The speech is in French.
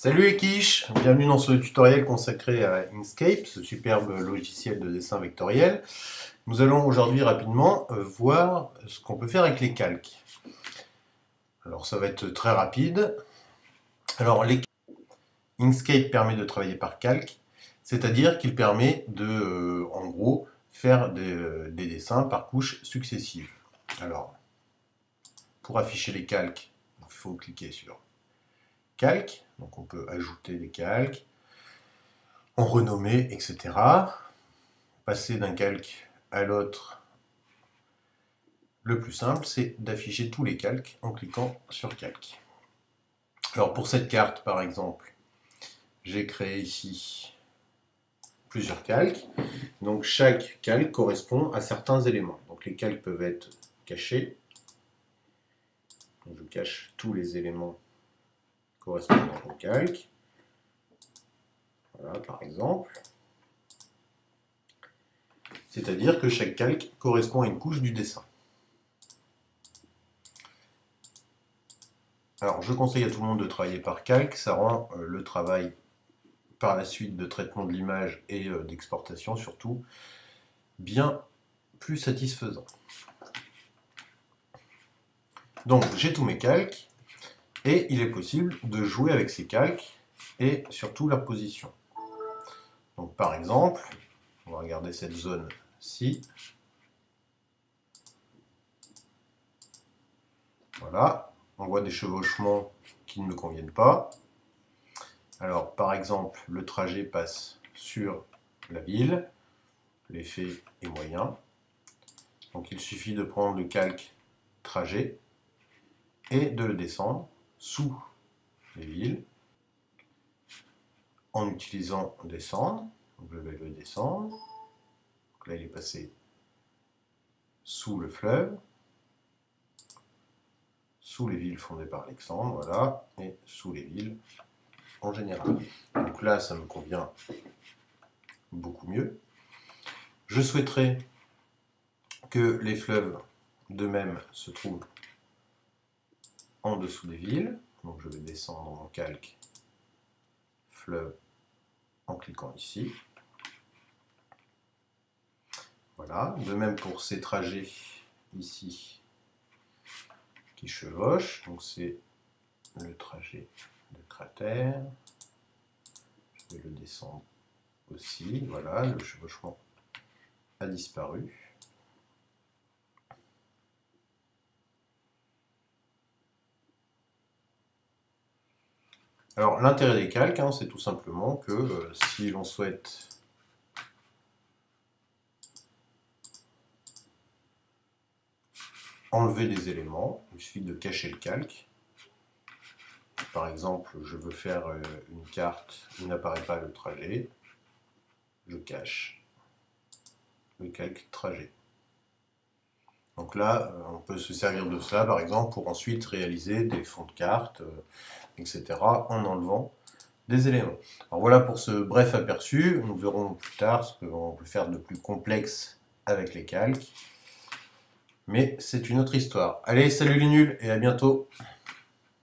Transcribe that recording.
Salut les quiches, bienvenue dans ce tutoriel consacré à Inkscape, ce superbe logiciel de dessin vectoriel. Nous allons aujourd'hui rapidement voir ce qu'on peut faire avec les calques. Alors ça va être très rapide. Alors Inkscape permet de travailler par calque, c'est-à-dire qu'il permet de, en gros, faire des dessins par couches successives. Alors, pour afficher les calques, il faut cliquer sur calque, donc on peut ajouter des calques, en renommer, etc. Passer d'un calque à l'autre, le plus simple, c'est d'afficher tous les calques en cliquant sur calque. Alors pour cette carte, par exemple, j'ai créé ici plusieurs calques. Donc chaque calque correspond à certains éléments. Donc les calques peuvent être cachés. Donc, je cache tous les éléments correspondant au calque. Voilà, par exemple. C'est-à-dire que chaque calque correspond à une couche du dessin. Alors, je conseille à tout le monde de travailler par calque, ça rend le travail par la suite de traitement de l'image et d'exportation surtout bien plus satisfaisant. Donc, j'ai tous mes calques et il est possible de jouer avec ces calques et surtout leur position. Donc, par exemple, on va regarder cette zone-ci. Voilà, on voit des chevauchements qui ne me conviennent pas. Alors, par exemple, le trajet passe sur la ville, l'effet est moyen. Donc, il suffit de prendre le calque trajet et de le descendre sous les villes en utilisant descendre. Donc, je vais le descendre. Donc, là, il est passé sous le fleuve, sous les villes fondées par Alexandre, voilà, et sous les villes en général. Donc là, ça me convient beaucoup mieux. Je souhaiterais que les fleuves de même se trouvent en dessous des villes. Donc je vais descendre mon calque fleuve en cliquant ici. Voilà, de même pour ces trajets ici qui chevauchent. Donc c'est le trajet de cratère. Je vais le descendre aussi. Voilà, le chevauchement a disparu. Alors l'intérêt des calques, c'est tout simplement que si l'on souhaite enlever des éléments, il suffit de cacher le calque. Par exemple, je veux faire une carte où n'apparaît pas le trajet, je cache le calque trajet. Donc là, on peut se servir de cela, par exemple, pour ensuite réaliser des fonds de cartes, etc., en enlevant des éléments. Alors voilà pour ce bref aperçu. Nous verrons plus tard ce qu'on peut faire de plus complexe avec les calques. Mais c'est une autre histoire. Allez, salut les nuls et à bientôt!